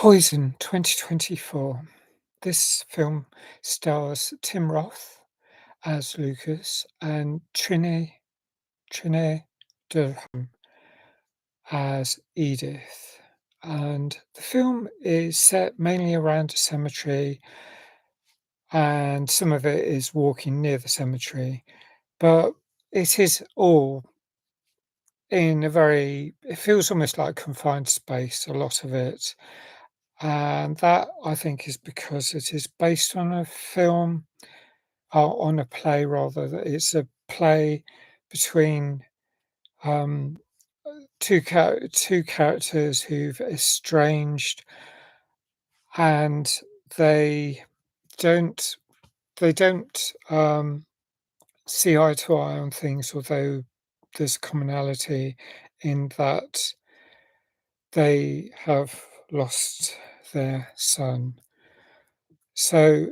Poison 2024. This film stars Tim Roth as Lucas and Trine Durham as Edith. And the film is set mainly around a cemetery, and some of it is walking near the cemetery, but it is all in it feels almost like confined space, a lot of it. And that, I think, is because it is based on a film, or on a play rather. That it's a play between um, two characters who've estranged, and they don't they don't see eye to eye on things, although there's commonality in that they have lost their son. So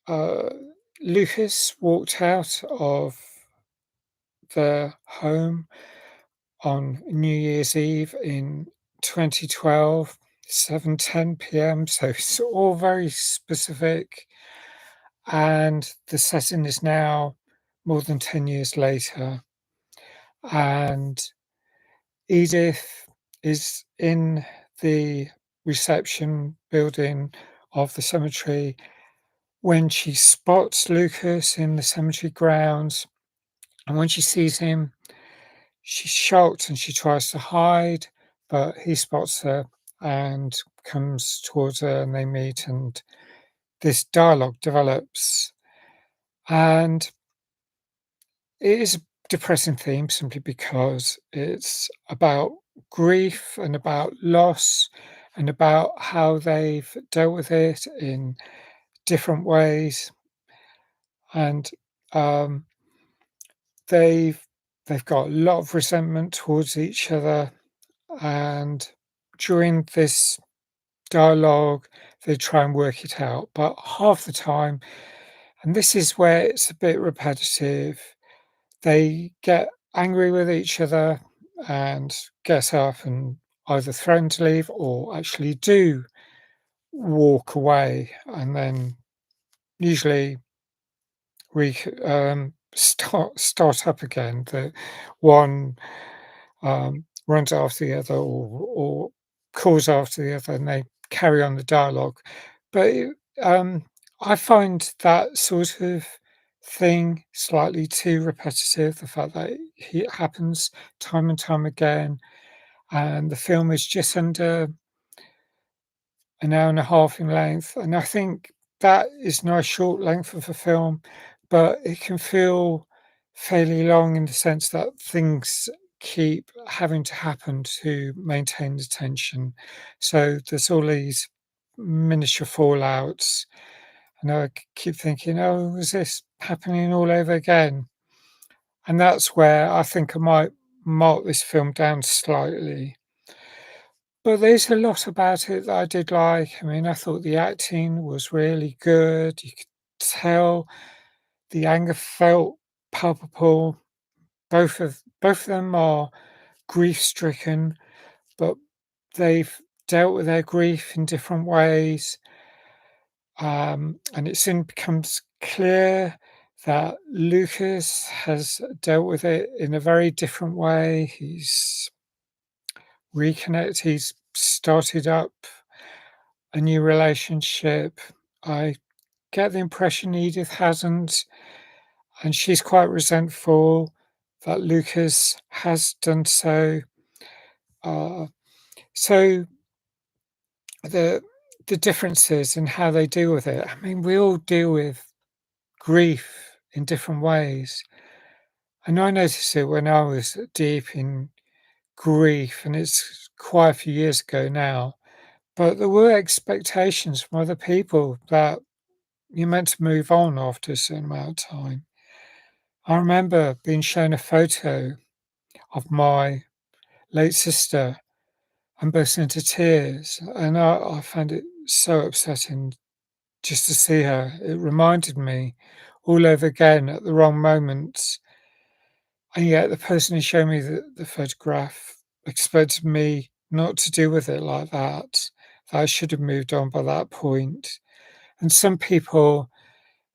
Uh, Lucas walked out of their home on New Year's Eve in 2012, 7:10 p.m. So it's all very specific. And the setting is now more than 10 years later. And Edith is in the reception building of the cemetery when she spots Lucas in the cemetery grounds. And when she sees him, she's shocked and she tries to hide, but he spots her and comes towards her and they meet, and this dialogue develops. And it is a depressing theme simply because it's about grief and about loss and about how they've dealt with it in different ways. And um, they've they've got a lot of resentment towards each other, and during this dialogue they try and work it out, but half the time, and this is where it's a bit repetitive, they get angry with each other and get up and either threaten to leave or actually do walk away, and then usually start up again. The one runs after the other, or calls after the other, and they carry on the dialogue. But I find that sort of thing slightly too repetitive. The fact that it happens time and time again, and the film is just under an hour and a half in length, and I think that is a nice short length of a film, but it can feel fairly long in the sense that things keep having to happen to maintain the tension. So there's all these miniature fallouts, and I keep thinking, "Oh, is this happening all over again?" And that's where I think I might mark this film down slightly. But there's a lot about it that I did like. I mean, I thought the acting was really good. You could tell the anger felt palpable. Both of them are grief-stricken, but they've dealt with their grief in different ways. And it soon becomes clear that Lucas has dealt with it in a very different way. He's started up a new relationship. I get the impression Edith hasn't, and she's quite resentful that Lucas has done so. Uh, so the the differences in how they deal with it. I mean, we all deal with grief in different ways, and I noticed it when I was deep in grief, and it's quite a few years ago now. But there were expectations from other people that you're meant to move on after a certain amount of time. I remember being shown a photo of my late sister and bursting into tears, and I found it so upsetting just to see her. It reminded me all over again at the wrong moments, and yet the person who showed me the photograph expected me not to deal with it like that. that I should have moved on by that point. And some people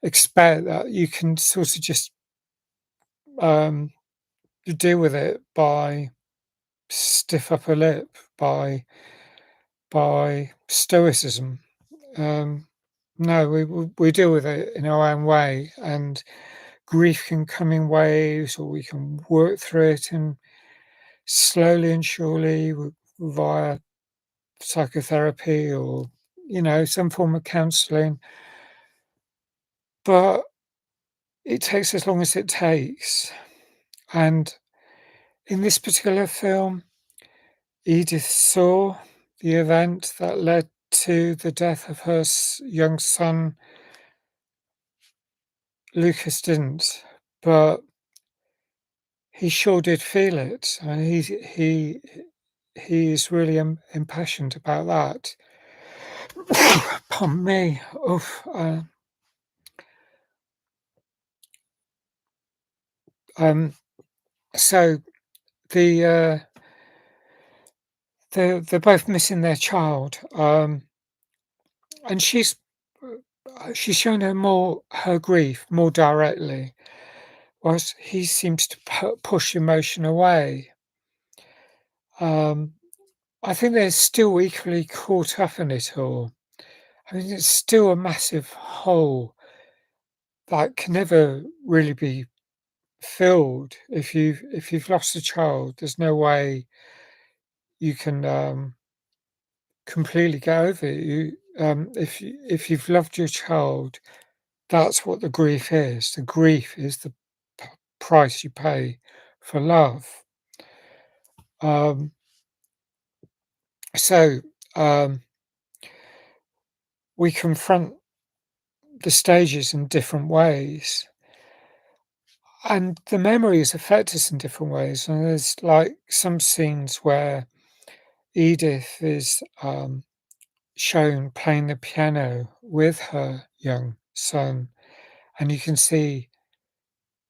expect that you can sort of just, um, deal with it by stiff upper lip, by stoicism. Um, no, we deal with it in our own way, and grief can come in waves, or we can work through it and slowly and surely via psychotherapy or some form of counselling. But it takes as long as it takes. And in this particular film, Edith saw the event that led to the death of her young son. Lucas didn't, but he sure did feel it, and he's really impassioned about that. Pardon me. Oof. Um, so the they're both missing their child, and she's shown her grief more directly, whilst he seems to push emotion away. Um, I think they're still equally caught up in it all. I mean, it's still a massive hole that can never really be filled. If you've lost a child, there's no way you can completely get over it. If you've loved your child, that's what the grief is. The grief is the p- price you pay for love. Um, so um, we confront the stages in different ways, and the memories affect us in different ways. And there's like some scenes where Edith is shown playing the piano with her young son, and you can see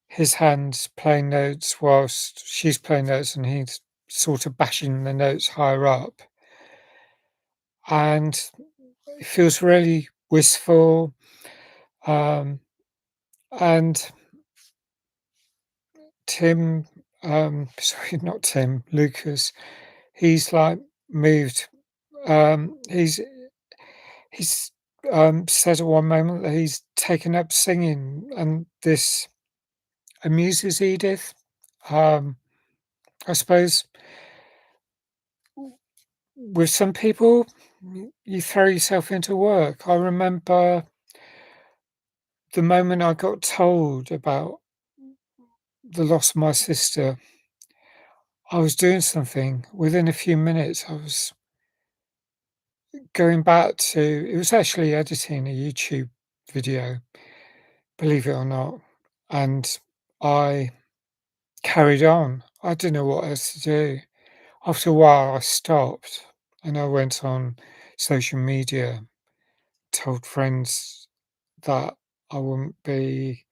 his hands playing notes whilst she's playing notes, and he's sort of bashing the notes higher up. And it feels really wistful. Um, and Tim, sorry, not Tim, Lucas, he's like moved. He's said at one moment that he's taken up singing, and this amuses Edith. Um, I suppose with some people, you throw yourself into work. I remember the moment I got told about the loss of my sister, I was doing something. Within a few minutes, I was going back to it was actually editing a YouTube video, believe it or not, and I carried on. I didn't know what else to do. After a while, I stopped and I went on social media, told friends that I wouldn't be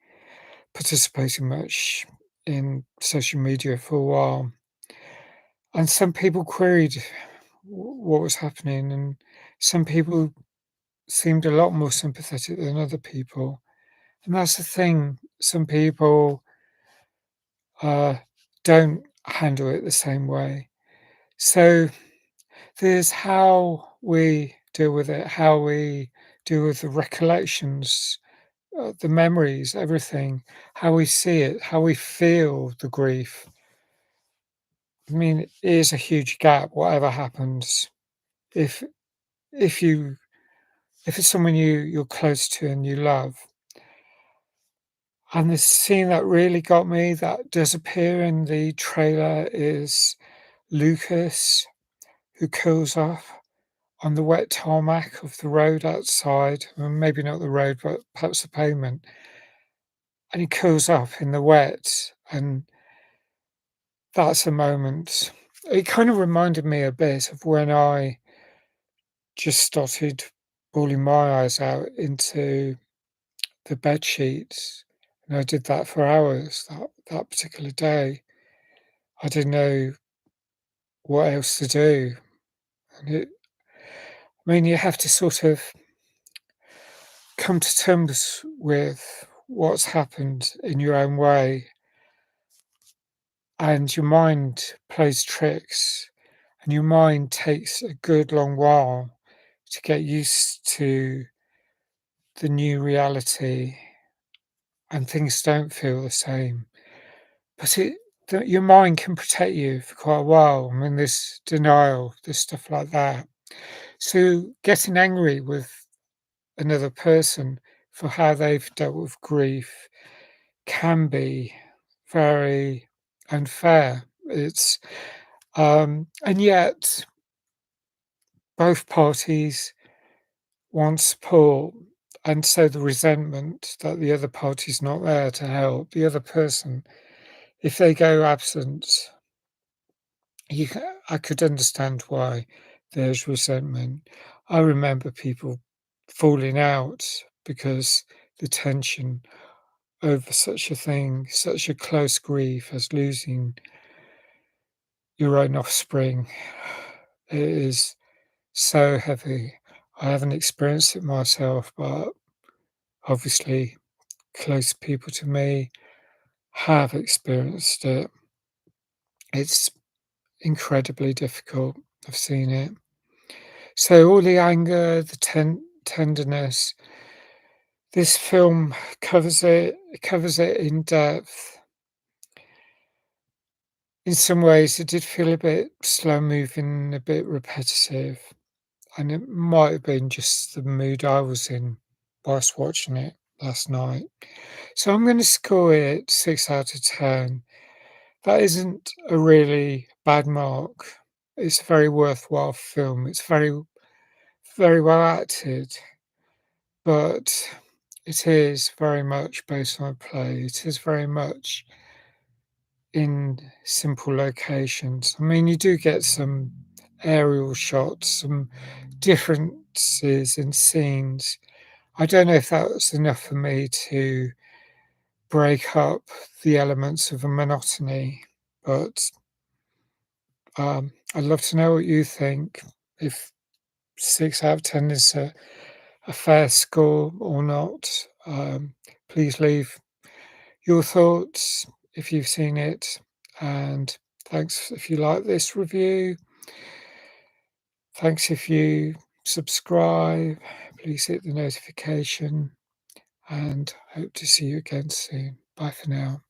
participating much in social media for a while. And some people queried what was happening, and some people seemed a lot more sympathetic than other people. And that's the thing, some people uh, don't handle it the same way. So there's how we deal with it, how we deal with the recollections, the memories, everything, how we see it, how we feel the grief. I mean, it is a huge gap, whatever happens. If if you if it's someone you're close to and you love. And the scene that really got me that does appear in the trailer is Lucas, who curls up on the wet tarmac of the road outside, well, maybe not the road, but perhaps the pavement, and he curls up in the wet, and that's a moment. It kind of reminded me a bit of when I just started bawling my eyes out into the bed sheets, and I did that for hours that particular day. I didn't know what else to do, and I mean, you have to sort of come to terms with what's happened in your own way, and your mind plays tricks, and your mind takes a good long while to get used to the new reality, and things don't feel the same. But your mind can protect you for quite a while. I mean, there's denial, there's stuff like that. So getting angry with another person for how they've dealt with grief can be very unfair. And yet both parties want support, and so the resentment that the other party's not there to help the other person, if they go absent, I could understand why there's resentment. I remember people falling out because the tension over such a thing, such a close grief as losing your own offspring. It is so heavy. I haven't experienced it myself, but obviously close people to me have experienced it. It's incredibly difficult. I've seen it. So all the anger, the tenderness, this film covers it in depth. In some ways, it did feel a bit slow moving, a bit repetitive, and it might have been just the mood I was in whilst watching it last night. So I'm going to score it 6 out of 10. That isn't a really bad mark. It's a very worthwhile film. It's very well acted, but it is very much based on a play. It is very much in simple locations. I mean, you do get some aerial shots, some differences in scenes. I don't know if that was enough for me to break up the elements of a monotony, but I'd love to know what you think. If 6 out of 10 is a fair score or not. Please leave your thoughts if you've seen it, and thanks if you like this review. Thanks if you subscribe. Please hit the notification, and hope to see you again soon. Bye for now.